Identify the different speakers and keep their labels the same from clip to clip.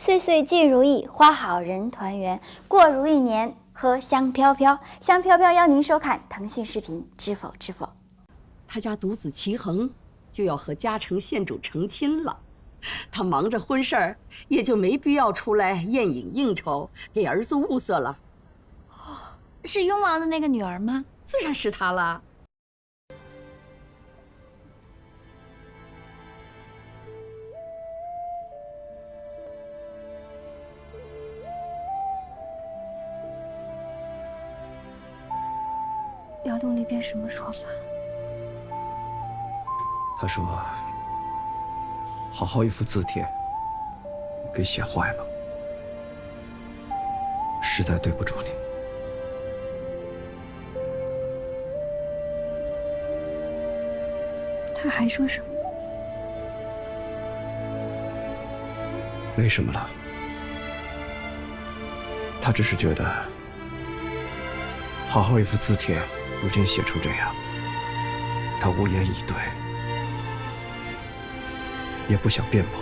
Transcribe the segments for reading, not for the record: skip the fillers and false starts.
Speaker 1: 岁岁尽如意，花好人团圆，过如意年，喝香飘飘。香飘飘邀您收看腾讯视频《知否知否》。
Speaker 2: 他家独子齐衡就要和嘉诚县主成亲了，他忙着婚事儿，也就没必要出来宴饮应酬，给儿子物色了。
Speaker 1: 是雍王的那个女儿吗？
Speaker 2: 自然是他了。
Speaker 1: 辽东那边什么说法？
Speaker 3: 他说：“好好一幅字帖，给写坏了，实在对不住你。”
Speaker 1: 他还说什么？
Speaker 3: 没什么了，他只是觉得，好好一幅字帖，如今写成这样，他无言以对，也不想辩驳，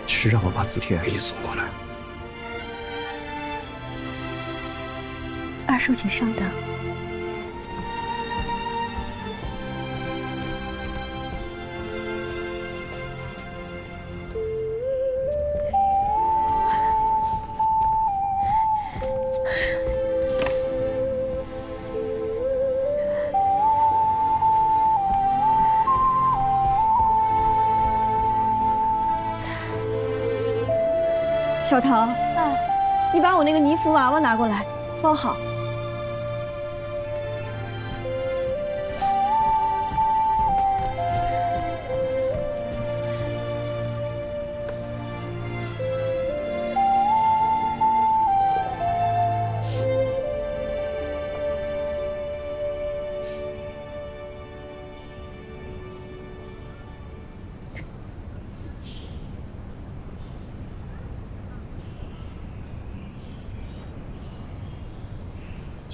Speaker 3: 只是让我把字帖给你送过来。
Speaker 1: 二叔，请稍等。
Speaker 4: 小唐，你把我那个泥扶娃娃拿过来，包好。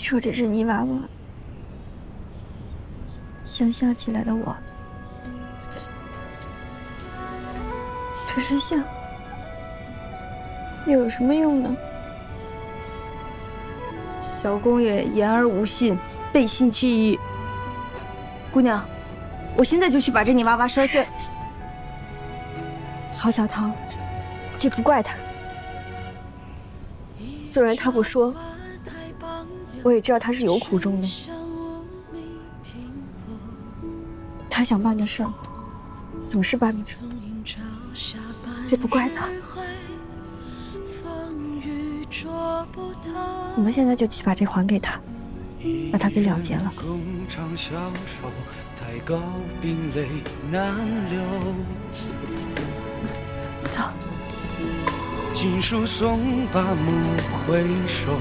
Speaker 4: 说这是泥娃娃，想象起来的我，可是像又有什么用呢？
Speaker 5: 小公爷言而无信，背信弃义。姑娘，我现在就去把这泥娃娃摔碎。
Speaker 4: 好，小唐，这不怪他。纵然他不说，我也知道他是有苦衷的。他想办的事儿，总是办不成，这不怪他。我们现在就去把这还给他，把他给了结了。走。
Speaker 6: 锦书送罢暮回首，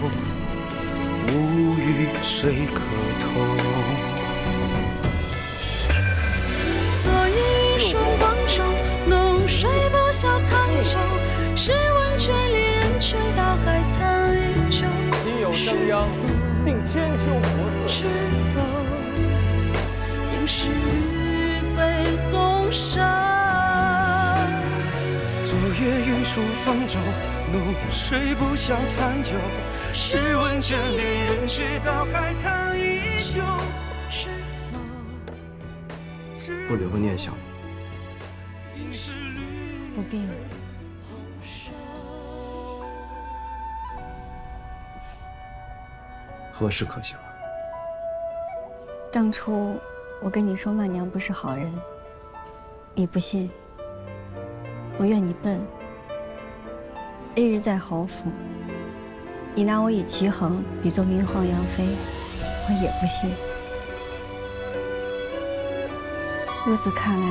Speaker 6: 无语虽可通。
Speaker 7: 昨夜一书方中，浓睡不消残酒。试问卷里人，却道海棠依旧。
Speaker 8: 今有商鞅，并千秋国策。
Speaker 7: 是否应是绿肥红纱？
Speaker 6: 昨夜一书方中，浓睡不消残酒。试问卷里人，却道海棠依旧。是否
Speaker 3: 不留个念想？
Speaker 4: 不必了。
Speaker 3: 何时可想？
Speaker 4: 当初我跟你说曼娘不是好人，你不信。我怨你笨。那日在侯府，你拿我与齐衡比作明皇杨妃，我也不信。如此看来，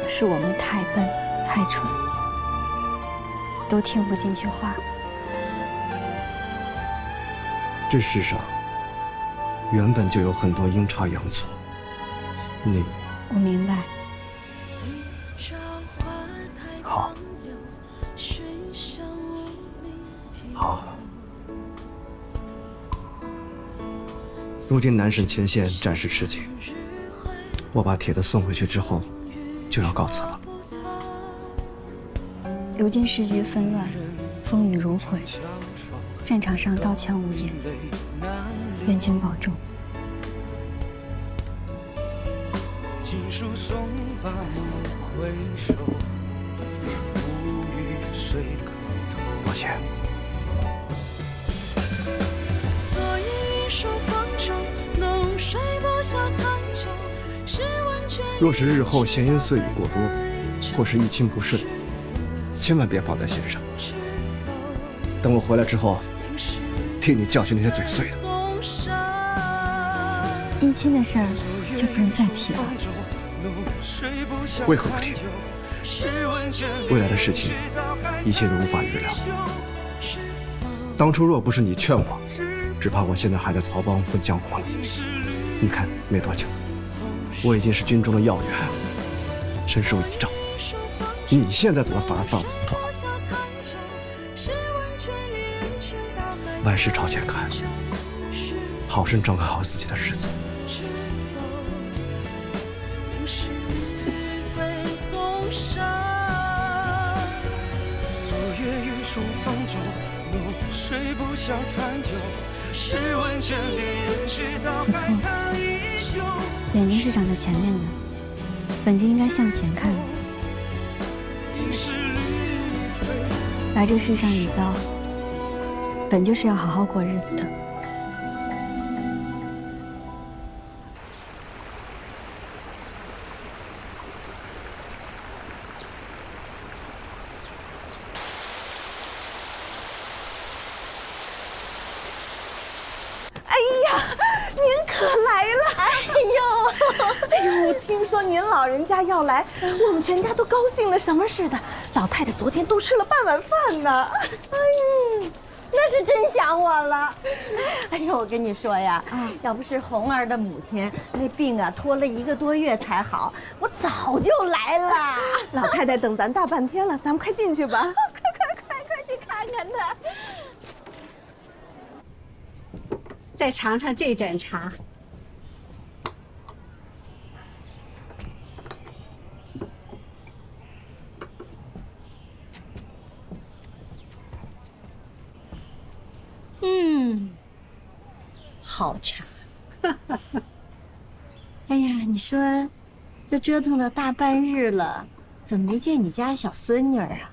Speaker 4: 是我们太笨太蠢，都听不进去话。
Speaker 3: 这世上原本就有很多阴差阳错，
Speaker 4: 我明白。
Speaker 3: 好，好。如今南沈前线战事吃紧，我把帖子送回去之后，就要告辞了。
Speaker 4: 如今时局纷乱，风雨如晦，战场上刀枪无眼，愿君保重。
Speaker 6: 锦书送罢梦回首，无语随客头。
Speaker 3: 抱歉。
Speaker 7: 昨夜一书方舟，浓睡不消残酒。试问卷里
Speaker 3: 若是日后闲言碎语过多，或是一亲不顺，千万别放在心上。等我回来之后，替你教训那些嘴碎的。
Speaker 4: 姻亲的事儿就不能再提了。
Speaker 3: 为何不提？未来的事情，一切都无法预料。当初若不是你劝我，只怕我现在还在曹帮混江湖呢。你看，没多久，我已经是军中的要员，身受倚仗。你现在怎么反而犯糊涂了？万事朝前看，好生照看好自己的日子。
Speaker 6: 昨夜一书方舟，浓睡不消残酒。试问卷里人知道海棠依旧。
Speaker 4: 眼睛是长在前面的，本就应该向前看。来这世上一遭，本就是要好好过日子的。
Speaker 5: 听说您老人家要来，我们全家都高兴的什么似的。老太太昨天都吃了半碗饭呢。
Speaker 9: 那是真想我了。哎呦，我跟你说呀，要不是红儿的母亲那病啊拖了1个多月才好，我早就来了。
Speaker 5: 老太太等咱大半天了，咱们快进去吧。
Speaker 9: 快去看看她。
Speaker 2: 再尝尝这盏茶。
Speaker 9: 好茶。哎呀，你说这折腾了大半日了，怎么没见你家小孙女啊？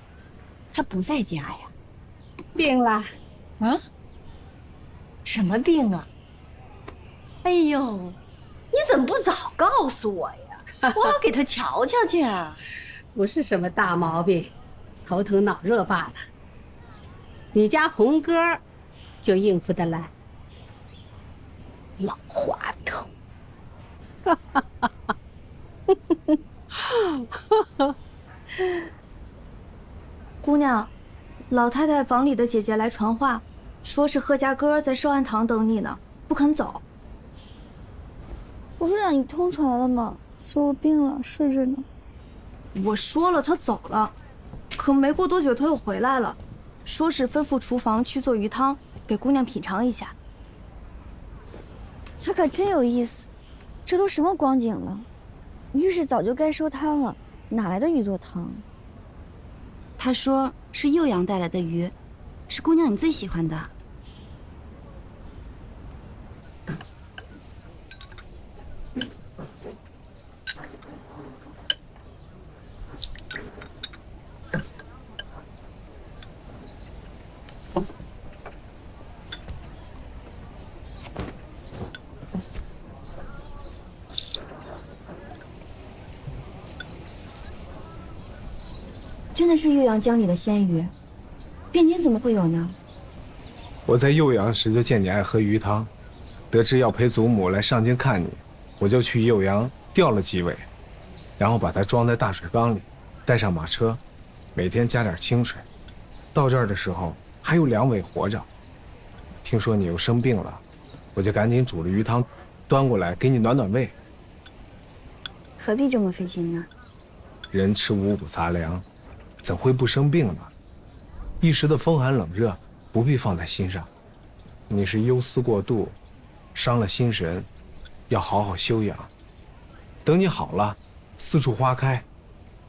Speaker 9: 她不在家呀？
Speaker 2: 病了。
Speaker 9: 啊？什么病啊？哎呦，你怎么不早告诉我呀？我好给她瞧瞧去。
Speaker 2: 不是什么大毛病，头疼脑热罢了。你家红哥就应付得来。
Speaker 9: 老滑头。
Speaker 5: 姑娘，老太太房里的姐姐来传话，说是贺家哥在寿安堂等你呢，不肯走。
Speaker 4: 不是让你通传了吗？说我病了，睡着呢。
Speaker 5: 我说了，他走了，可没过多久他又回来了，说是吩咐厨房去做鱼汤，给姑娘品尝一下。
Speaker 4: 他可真有意思，这都什么光景了？浴室早就该收汤了，哪来的鱼做汤？
Speaker 1: 他说是幼阳带来的鱼，是姑娘你最喜欢的。
Speaker 4: 真的是幼阳江里的鲜鱼，汴京怎么会有呢？
Speaker 8: 我在幼阳时就见你爱喝鱼汤，得知要陪祖母来上京看你，我就去幼阳钓了几尾，然后把它装在大水缸里，带上马车，每天加点清水。到这儿的时候还有2尾活着。听说你又生病了，我就赶紧煮了鱼汤，端过来给你暖暖胃。
Speaker 4: 何必这么费心呢？
Speaker 8: 人吃五谷杂粮，怎会不生病呢？一时的风寒冷热，不必放在心上。你是忧思过度，伤了心神，要好好休养。等你好了，四处花开，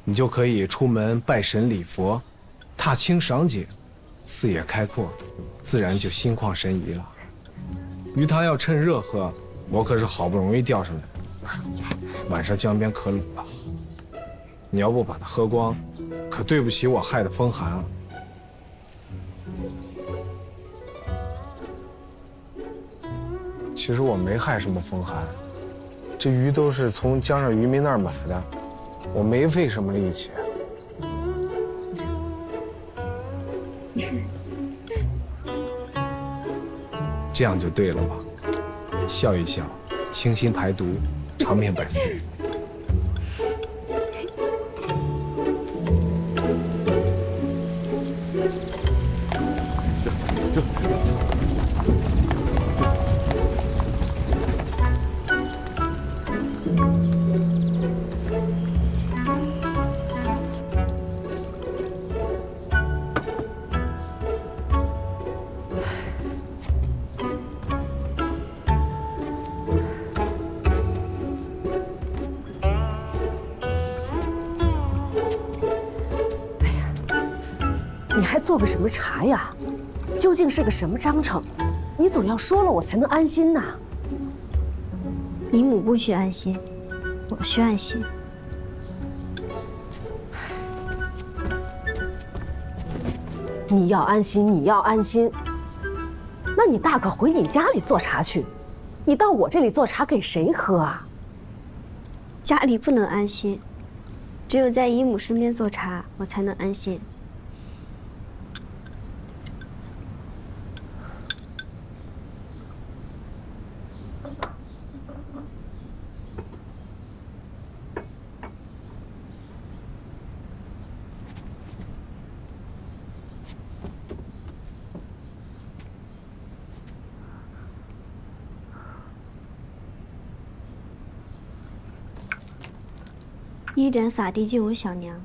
Speaker 8: 你就可以出门拜神礼佛，踏青赏景，视野开阔，自然就心旷神怡了。鱼汤要趁热喝，我可是好不容易钓上来的，晚上江边可冷了，你要不把它喝光，可对不起我害的风寒啊。其实我没害什么风寒，这鱼都是从江上渔民那儿买的，我没费什么力气。这样就对了吧？笑一笑，清心排毒，长命百岁。
Speaker 10: 你还做个什么茶呀？究竟是个什么章程？你总要说了，我才能安心呐。
Speaker 4: 姨母不需安心，我需安心。
Speaker 10: 你要安心，你要安心。那你大可回你家里做茶去，你到我这里做茶给谁喝啊？
Speaker 4: 家里不能安心，只有在姨母身边做茶，我才能安心。一盏洒地敬我小娘。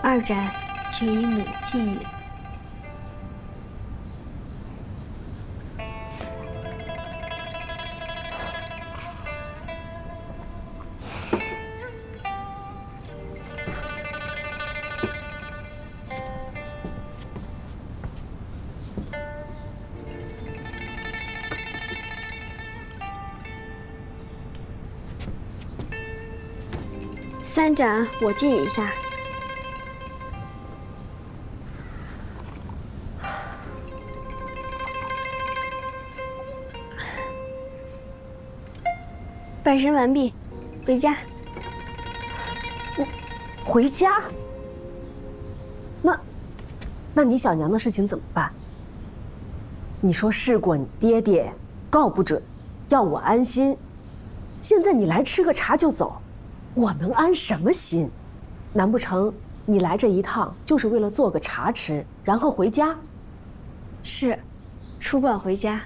Speaker 4: 二盏请姨母敬饮。三盏我敬一下。拜神完毕，回家。
Speaker 10: 回家？那你小娘的事情怎么办？你说试过你爹爹，告不准，要我安心。现在你来吃个茶就走，我能安什么心？难不成你来这一趟就是为了做个茶吃，然后回家？
Speaker 4: 是，出关回家。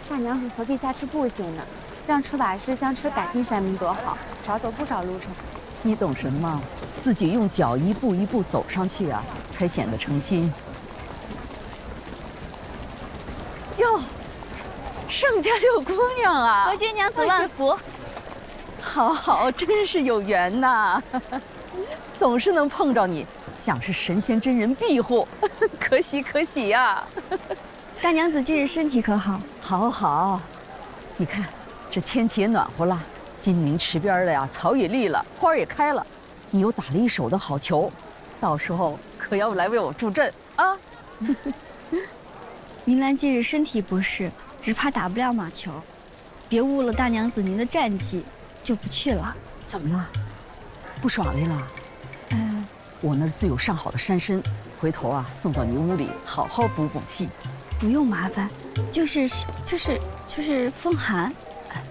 Speaker 11: 大娘子何必下车步行呢？让车把式将车赶进山门多好，少走不少路程。
Speaker 2: 你懂什么？自己用脚一步一步走上去啊，才显得诚心。哟，盛家六姑娘啊！
Speaker 11: 何君娘子万福。
Speaker 2: 好好，真是有缘呐！总是能碰着你，像是神仙真人庇护，可喜可喜呀！
Speaker 4: 大娘子近日身体可好？
Speaker 2: 好好，你看这天气也暖和了，金明池边的呀，草也绿了，花也开了。你有打了一手的好球，到时候可要来为我助阵啊！
Speaker 4: 明兰近日身体不适，只怕打不了马球，别误了大娘子您的战绩，就不去了。
Speaker 2: 怎么了？不爽来了？我那儿自有上好的山参，回头啊送到你屋里，好好补补气。
Speaker 4: 不用麻烦，就是风寒，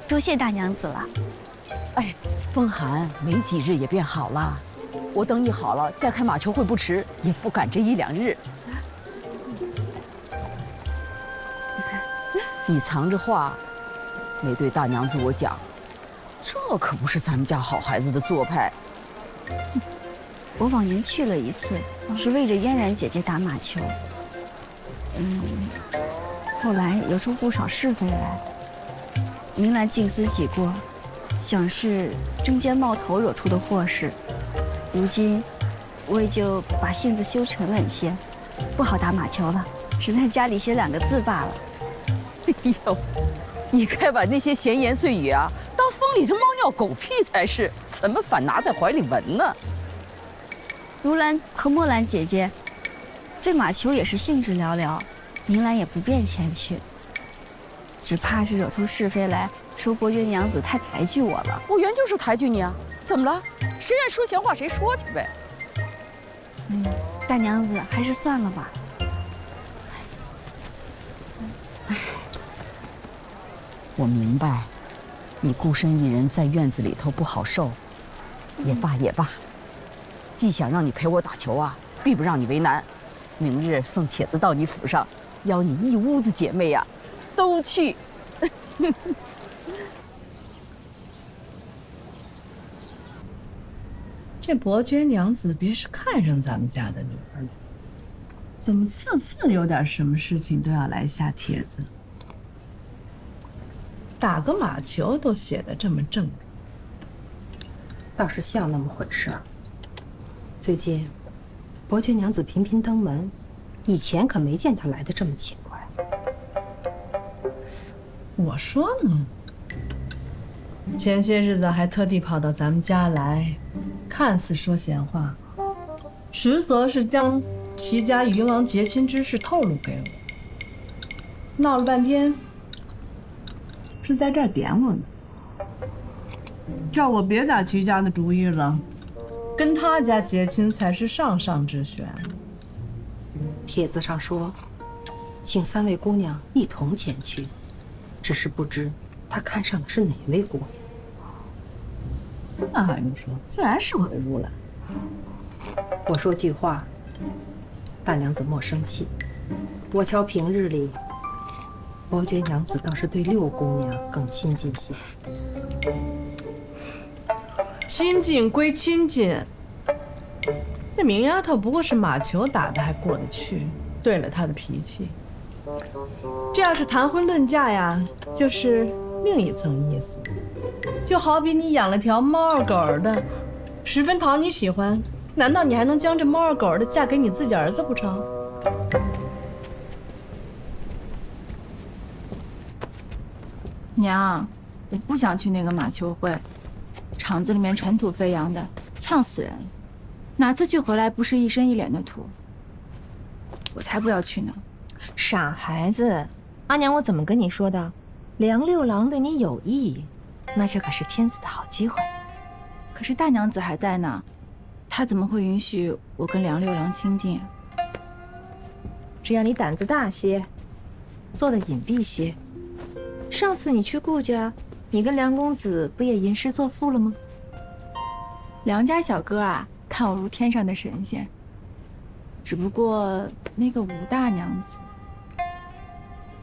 Speaker 4: 多谢大娘子了。
Speaker 2: 哎，风寒没几日也变好了，我等你好了再开马球会不迟，也不赶这一两日。你藏着话，没对大娘子我讲，这可不是咱们家好孩子的做派。
Speaker 4: 我往年去了一次，是为着嫣然姐姐打马球。后来有出不少是非来，明兰静思己过，想是争先冒头惹出的祸事。如今我也就把性子修沉稳些，不好打马球了，只在家里写2个字罢了。
Speaker 2: 哎呦，你该把那些闲言碎语啊当风里的猫尿狗屁才是，怎么反拿在怀里闻呢？
Speaker 4: 如兰和墨兰姐姐对马球也是兴致寥寥，明兰也不便前去，只怕是惹出是非来，说伯爵娘子太抬举我了。
Speaker 2: 我原就是抬举你啊，怎么了？谁爱说闲话谁说去呗。
Speaker 4: 大娘子还是算了吧。
Speaker 2: 我明白，你孤身一人在院子里头不好受，也罢也罢。既想让你陪我打球啊，必不让你为难。明日送帖子到你府上，邀你一屋子姐妹呀，都去。
Speaker 12: 这伯爵娘子别是看上咱们家的女儿了，怎么次次有点什么事情都要来下帖子？打个马球都写得这么正，
Speaker 13: 倒是像那么回事儿。最近，伯爵娘子频频登门，以前可没见她来的这么勤快。
Speaker 12: 我说呢，前些日子还特地跑到咱们家来，看似说闲话，实则是将齐家与英王结亲之事透露给我。闹了半天，是在这儿点我呢，叫我别打齐家的主意了，跟他家结亲才是上上之选。
Speaker 13: 帖子上说，请3位姑娘一同前去，只是不知他看上的是哪位姑娘。
Speaker 12: 那还用说，自然是我的如兰。
Speaker 13: 我说句话，大娘子莫生气。我瞧平日里，伯爵娘子倒是对6姑娘更亲近些。
Speaker 12: 亲近归亲近，那明丫头不过是马球打得还过得去，对了她的脾气。这要是谈婚论嫁呀，就是另一层意思。就好比你养了条猫儿狗儿的，十分讨你喜欢，难道你还能将这猫儿狗儿的嫁给你自己儿子不成？
Speaker 14: 娘，我不想去那个马球会，场子里面尘土飞扬的，呛死人了。哪次去回来不是一身一脸的土？我才不要去呢！
Speaker 15: 傻孩子，阿娘我怎么跟你说的？梁六郎对你有意，那这可是天子的好机会。
Speaker 14: 可是大娘子还在呢，她怎么会允许我跟梁六郎亲近？
Speaker 15: 只要你胆子大些，做得隐蔽些。上次你去顾家，你跟梁公子不也吟诗作赋了吗？
Speaker 14: 梁家小哥啊，看我如天上的神仙。只不过那个吴大娘子，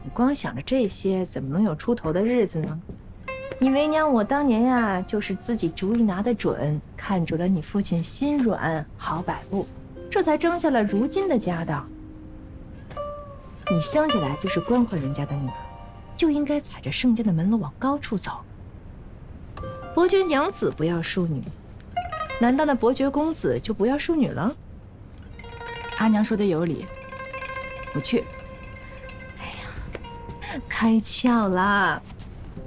Speaker 15: 你光想着这些，怎么能有出头的日子呢？你为娘我当年呀，就是自己主意拿得准，看准了你父亲心软好摆布，这才争下了如今的家当。你生下来就是官宦人家的女儿，就应该踩着盛家的门楼往高处走。伯爵娘子不要淑女，难道那伯爵公子就不要淑女了？
Speaker 14: 阿娘说的有理，我去。
Speaker 15: 哎呀，开窍啦！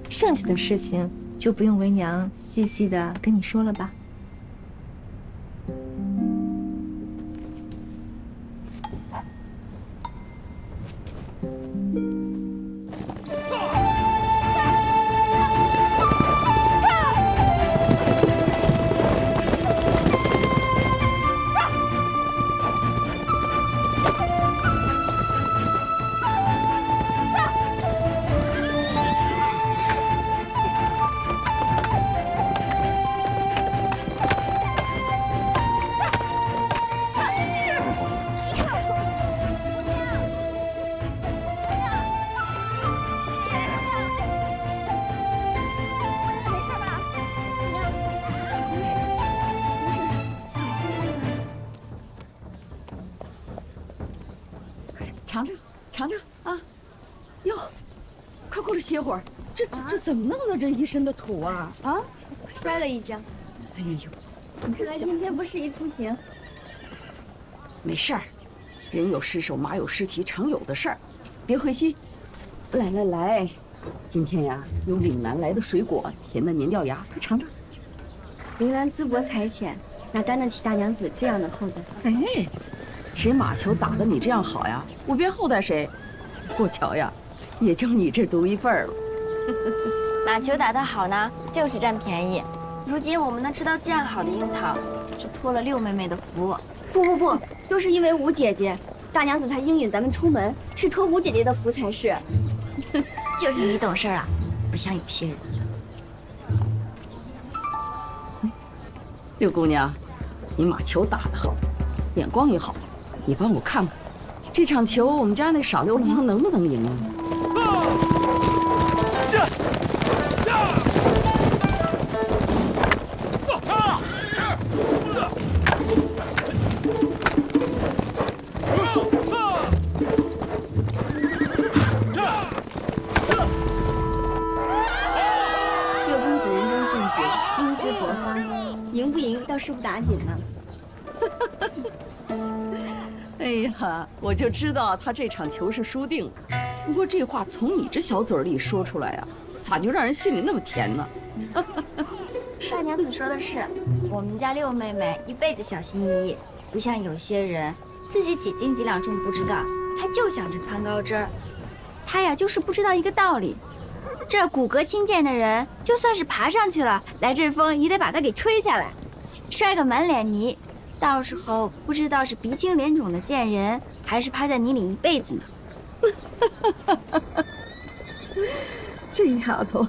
Speaker 15: 剩下的事情就不用为娘细细的跟你说了吧。
Speaker 2: 尝尝，尝尝啊！哟，快过来歇会儿。这怎么弄的？这一身的土啊！啊，
Speaker 4: 摔了一跤。
Speaker 2: 哎呦，
Speaker 4: 看来今天不适宜出行。
Speaker 2: 没事儿，人有失手，马有失蹄，常有的事儿，别灰心。来，今天呀，有岭南来的水果，甜的粘掉牙，快尝尝。
Speaker 4: 铃兰淄博才浅，哪担得起大娘子这样的厚待？
Speaker 2: 哎，谁马球打得你这样好呀？我便厚待谁。过桥呀，也就你这独一份儿了。
Speaker 1: 马球打得好呢，就是占便宜。如今我们能吃到这样好的樱桃，是托了六妹妹的福。
Speaker 4: 不，都是因为吴姐姐，大娘子才应允咱们出门，是托吴姐姐的福才是。
Speaker 1: 就是你懂事啊，不像有些人。
Speaker 2: 六姑娘，你马球打得好，眼光也好，你帮我看看，这场球我们家那傻流氓能不能赢啊？
Speaker 4: 六公子人中俊杰，英姿勃发，赢不赢倒是不打紧呢。
Speaker 2: 哎呀，我就知道他这场球是输定了。不过这话从你这小嘴里说出来呀，咋就让人心里那么甜呢？
Speaker 1: 大娘子说的是，我们家六妹妹一辈子小心翼翼，不像有些人自己几斤几两重不知道，还就想着攀高枝儿。她呀，就是不知道一个道理，这骨骼轻健的人，就算是爬上去了，来阵风也得把她给吹下来，摔个满脸泥。到时候不知道是鼻青脸肿的见人，还是趴在泥里一辈子呢。
Speaker 2: 这丫头。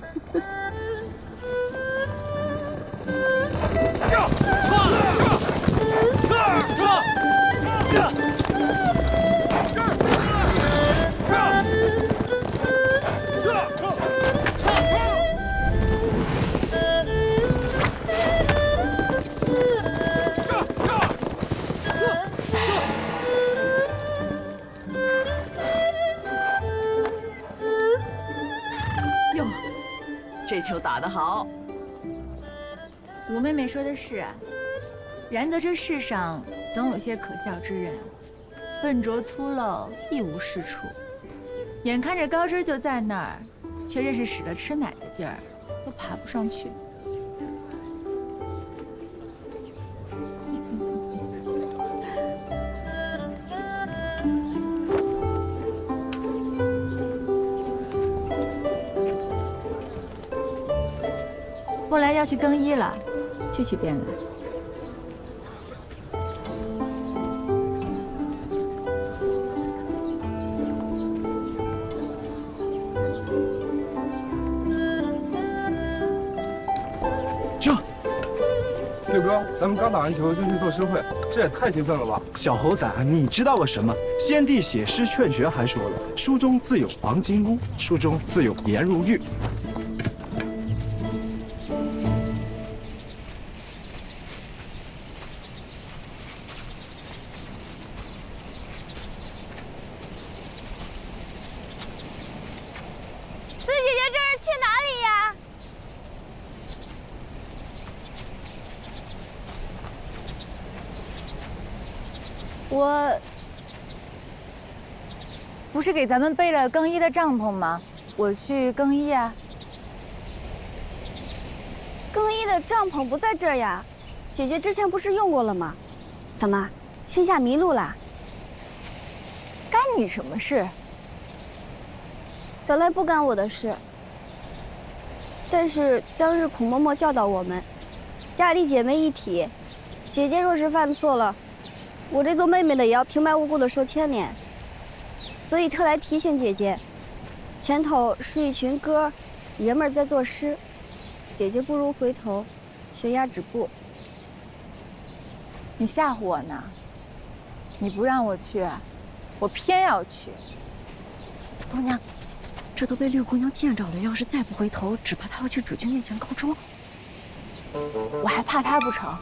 Speaker 2: 哟，这球打得好。
Speaker 14: 吴妹妹说的是，然得这世上总有些可笑之人，笨拙粗陋，一无是处。眼看着高枝就在那儿，却认是使了吃奶的劲儿，都爬不上去。后来要去更衣了，去取便来。
Speaker 3: 这，六哥，咱们刚打完球就去做诗会，这也太兴奋了吧！小猴崽，你知道个什么？先帝写诗劝学还说了，书中自有黄金屋，书中自有颜如玉。
Speaker 14: 我不是给咱们备了更衣的帐篷吗？我去更衣啊。
Speaker 4: 更衣的帐篷不在这儿呀，姐姐之前不是用过了吗？怎么，心下迷路了？
Speaker 14: 干你什么事？
Speaker 4: 本来不干我的事，但是当日孔嬷嬷教导我们，家里姐妹一体，姐姐若是犯错了，我这做妹妹的也要平白无故的受牵连，所以特来提醒姐姐，前头是一群哥爷们儿在作诗，姐姐不如回头学压纸布。
Speaker 14: 你吓唬我呢？你不让我去，我偏要去。
Speaker 4: 姑娘，这都被绿姑娘见着了，要是再不回头，只怕她要去主君面前告状。
Speaker 14: 我还怕她不成？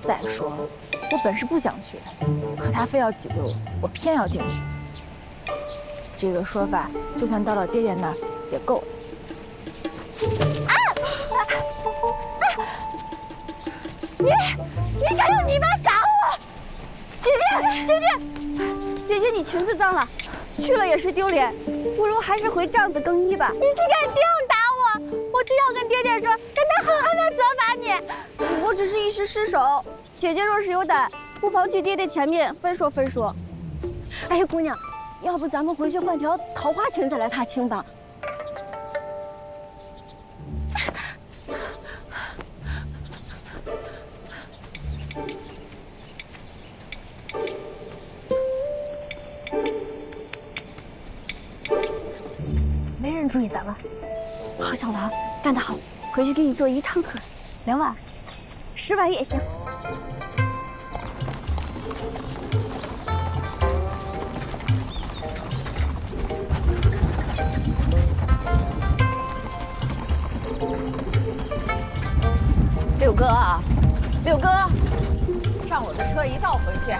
Speaker 14: 再说了，我本是不想去的，可他非要挤兑我，我偏要进去。
Speaker 1: 这个说法就算到了爹爹那儿也够了。
Speaker 5: 你敢用泥巴打我？姐姐，你裙子脏了，去了也是丢脸，不如还是回帐子更衣吧。你竟敢这样打我，我定要跟爹爹说，让他狠狠地责罚你。我只是一时失手，姐姐若是有胆，不妨去爹爹前面分说分说。
Speaker 9: 哎呀，姑娘，要不咱们回去换条桃花裙子来踏青吧？
Speaker 5: 没人注意咱们。好小狼，干得好！回去给你做鱼汤喝，2碗，10碗也行。
Speaker 2: 六哥啊，六哥，上我的车一道回去。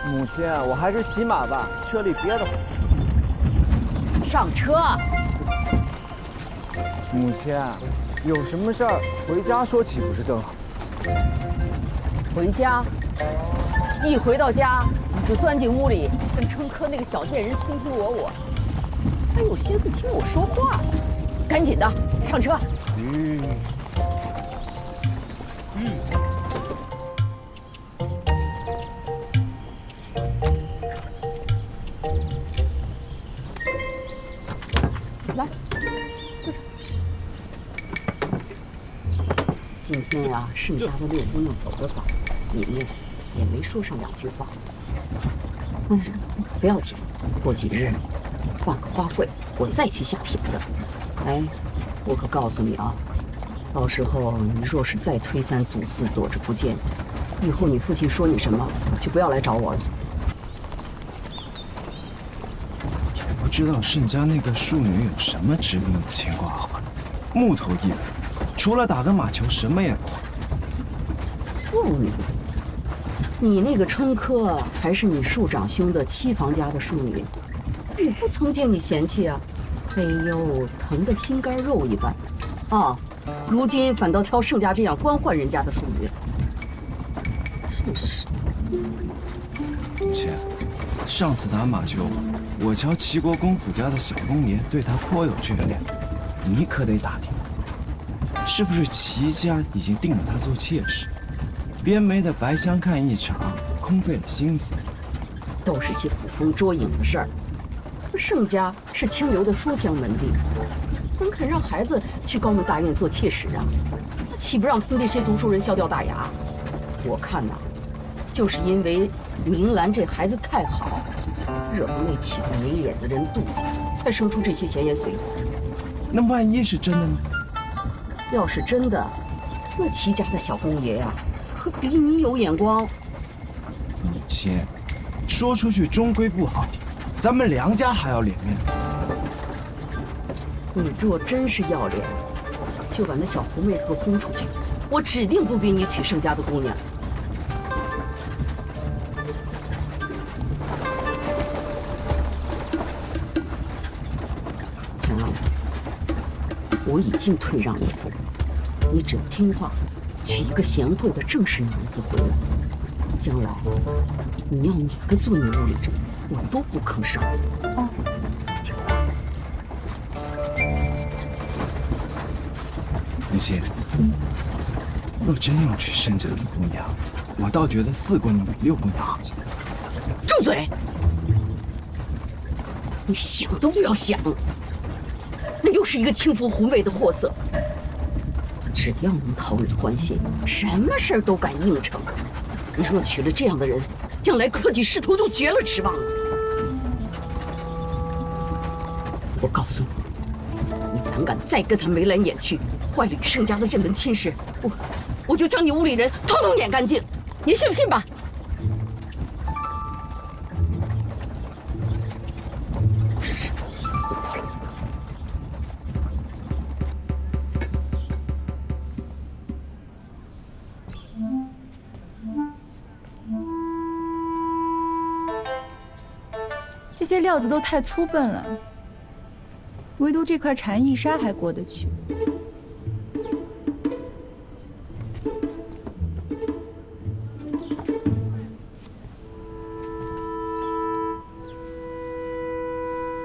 Speaker 16: 母亲，我还是骑马吧，车里憋得慌。
Speaker 2: 上车。
Speaker 16: 母亲，有什么事儿回家说岂不是更好？
Speaker 2: 回家，一回到家你就钻进屋里，跟春科那个小贱人卿卿我我，还有心思听我说话？赶紧的，上车。来，今天啊，盛家的六姑娘走得早，你呢也没说上2句话。不要紧，过几日办个花卉，我再去下帖子。哎，我可告诉你啊，到时候你若是再推3阻4，躲着不见，以后你父亲说你什么，就不要来找我了。
Speaker 3: 不知道盛家那个庶女有什么值得母亲挂怀，木头一人，除了打个马球什么也不会。
Speaker 2: 庶女？你那个春科还是你庶长兄的妻房家的庶女，你不曾见你嫌弃啊？哎呦，疼得心肝肉一般，啊！如今反倒挑盛家这样官宦人家的庶女，真是。
Speaker 3: 母亲，上次打马球，我瞧齐国公府家的小公爷对他颇有眷恋，你可得打听，是不是齐家已经定了他做妾室？边梅的白相看一场，空费了心思，
Speaker 2: 都是些捕风捉影的事儿。盛家是清流的书香门第，怎肯让孩子去高门大院做妾室啊？那岂不让他们这些读书人笑掉大牙？我看呐，就是因为明兰这孩子太好，惹不那起子没脸的人妒忌，才生出这些闲言碎语。
Speaker 3: 那万一是真的呢？
Speaker 2: 要是真的，那齐家的小公爷呀，可比你有眼光。
Speaker 3: 母亲，说出去终归不好听，咱们梁家还要脸面。
Speaker 2: 你若真是要脸，就把那小狐妹子给我轰出去，我指定不逼你娶盛家的姑娘。行了，我已经退让你夫人，你只要听话，娶一个贤惠的正式娘子回来，将来你要哪个做你屋里人，我都不吭声。啊。
Speaker 3: 母亲，若真要娶盛家的姑娘，我倒觉得4姑娘比6姑娘好些。
Speaker 2: 住嘴！你想都不要想，那又是一个轻浮狐媚的货色。只要能讨人欢心，什么事儿都敢应承。你若娶了这样的人，将来科举仕途就绝了指望了。我告诉你，你胆敢再跟他眉来眼去，坏吕盛家的这门亲事，我就将你屋里人统统撵干净，你信不信吧？气死我了！
Speaker 14: 些料子都太粗笨了，唯独这块蝉翼纱还过得去。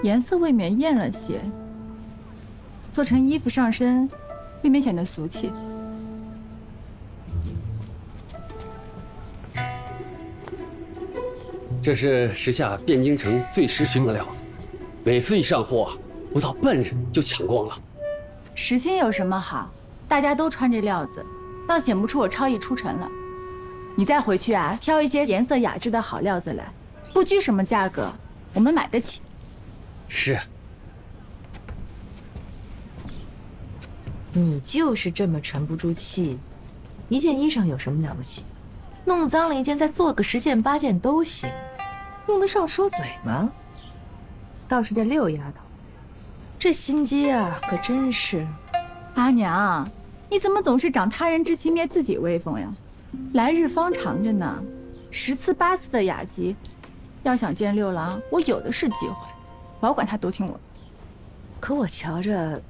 Speaker 14: 颜色未免艳了些，做成衣服上身，未免显得俗气。
Speaker 17: 这是时下汴京城最时兴的料子，每次一上货，不到半日就抢光了。
Speaker 14: 时兴有什么好？大家都穿这料子，倒显不出我超逸出尘了。你再回去啊，挑一些颜色雅致的好料子来，不拘什么价格，我们买得起。
Speaker 17: 是。
Speaker 15: 你就是这么沉不住气，一件衣裳有什么了不起？弄脏了一件，再做个10件8件都行，用得上说嘴吗？倒是这六丫头，这心机啊，可真是。
Speaker 14: 阿娘，你怎么总是长他人志气灭自己威风呀？来日方长着呢，10次8次的雅集，要想见六郎，我有的是机会，保管他多听我。
Speaker 15: 可我瞧着，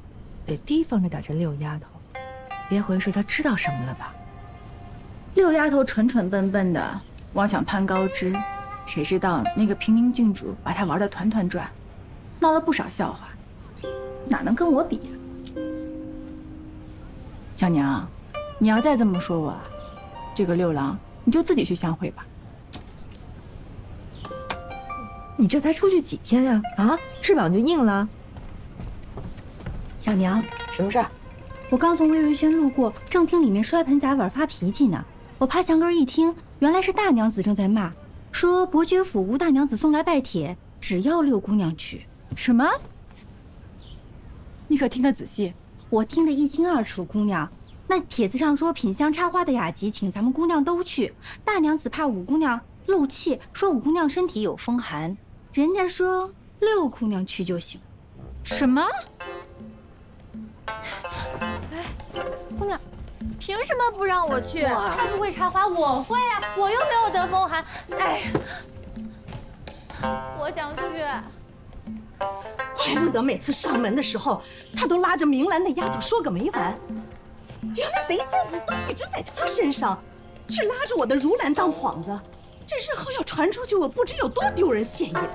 Speaker 15: 得提防着点这六丫头，别回说她知道什么了吧？
Speaker 14: 六丫头蠢蠢笨笨的，妄想攀高枝，谁知道那个平宁郡主把她玩得团团转，闹了不少笑话，哪能跟我比呀？小娘，你要再这么说我，这个六郎你就自己去相会吧。
Speaker 15: 你这才出去几天呀？啊，翅膀就硬了？
Speaker 4: 小娘，
Speaker 15: 什么事儿？
Speaker 4: 我刚从魏瑞轩路过，正听里面摔盆砸碗发脾气呢。我趴墙根一听，原来是大娘子正在骂，说伯爵府吴大娘子送来拜帖，只要六姑娘去。
Speaker 14: 什么？你可听得仔细？
Speaker 4: 我听得一清二楚，姑娘。那帖子上说品香插花的雅集，请咱们姑娘都去。大娘子怕五姑娘漏气，说五姑娘身体有风寒，人家说六姑娘去就行。
Speaker 14: 什么？
Speaker 5: 姑娘，凭什么不让我去？她不会插花，我会啊，我又没有得风寒。哎呀，我想去。
Speaker 10: 怪不得每次上门的时候，他都拉着明兰那丫头说个没完。原来贼心思都一直在她身上，却拉着我的如兰当幌子。这日后要传出去，我不知有多丢人现眼。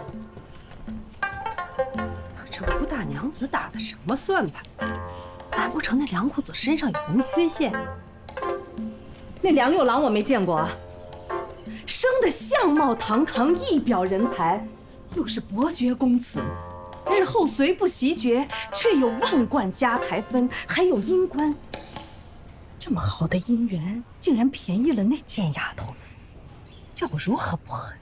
Speaker 13: 这吴大娘子打的什么算盘？难不成那梁公子身上有什么缺陷？
Speaker 10: 那梁六郎我没见过啊，生得相貌堂堂，一表人才，又是伯爵公子，日后虽不袭爵，却有万贯家财分，还有阴官。这么好的姻缘，竟然便宜了那贱丫头，叫我如何不恨？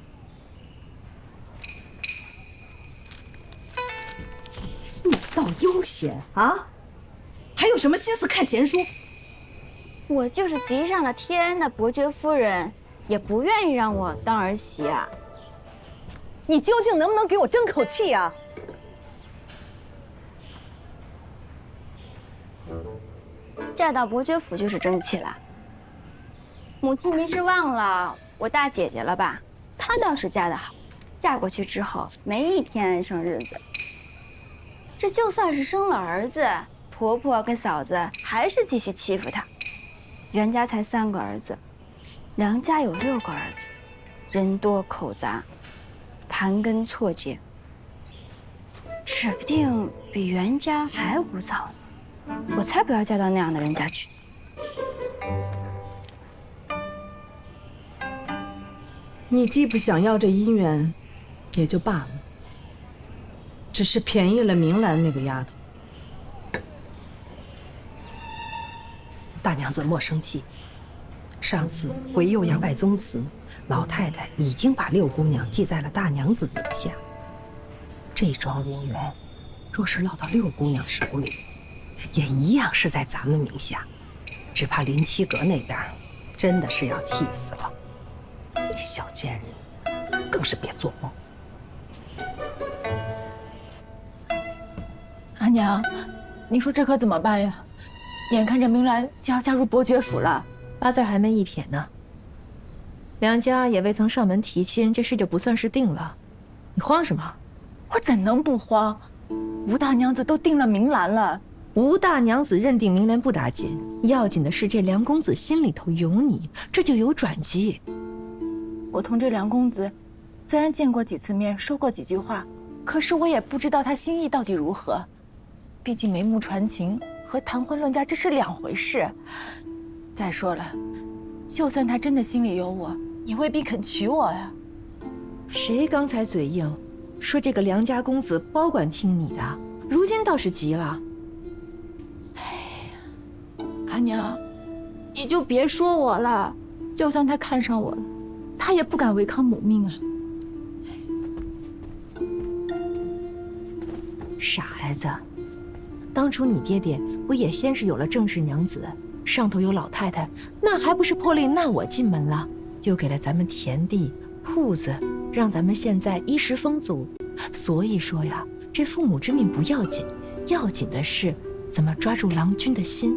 Speaker 10: 你倒悠闲啊！还有什么心思看闲书？
Speaker 1: 我就是急上了天的伯爵夫人，也不愿意让我当儿媳啊。
Speaker 10: 你究竟能不能给我争口气啊？
Speaker 1: 嫁到伯爵府就是争气了。母亲您是忘了我大姐姐了吧？她倒是嫁得好，嫁过去之后没一天安生日子。这就算是生了儿子，婆婆跟嫂子还是继续欺负她。袁家才3个儿子，梁家有6个儿子，人多口杂，盘根错节，指不定比袁家还无早呢。我才不要嫁到那样的人家去。
Speaker 12: 你既不想要这姻缘，也就罢了，只是便宜了明兰那个丫头。
Speaker 13: 大娘子莫生气，上次回右阳拜宗祠，老太太已经把六姑娘记在了大娘子名下。这桩姻缘，若是落到六姑娘手里，也一样是在咱们名下，只怕林七阁那边真的是要气死了。那小贱人，更是别做梦。
Speaker 14: 阿娘，你说这可怎么办呀？眼看着明兰就要嫁入伯爵府了
Speaker 15: ，8字还没一撇呢。梁家也未曾上门提亲，这事就不算是定了。你慌什么？
Speaker 14: 我怎能不慌？吴大娘子都定了明兰了。
Speaker 15: 吴大娘子认定明兰不打紧，要紧的是这梁公子心里头有你，这就有转机。
Speaker 14: 我同这梁公子虽然见过几次面，说过几句话，可是我也不知道他心意到底如何。毕竟眉目传情和谈婚论嫁这是两回事。再说了，就算他真的心里有我，也未必肯娶我呀。
Speaker 15: 谁刚才嘴硬，说这个梁家公子包管听你的，如今倒是急了。
Speaker 14: 阿娘，你就别说我了，就算他看上我了，他也不敢违抗母命啊。
Speaker 15: 傻孩子，当初你爹爹不也先是有了正室娘子，上头有老太太，那还不是破例纳我进门了，又给了咱们田地铺子，让咱们现在衣食丰足。所以说呀，这父母之命不要紧，要紧的是怎么抓住郎君的心。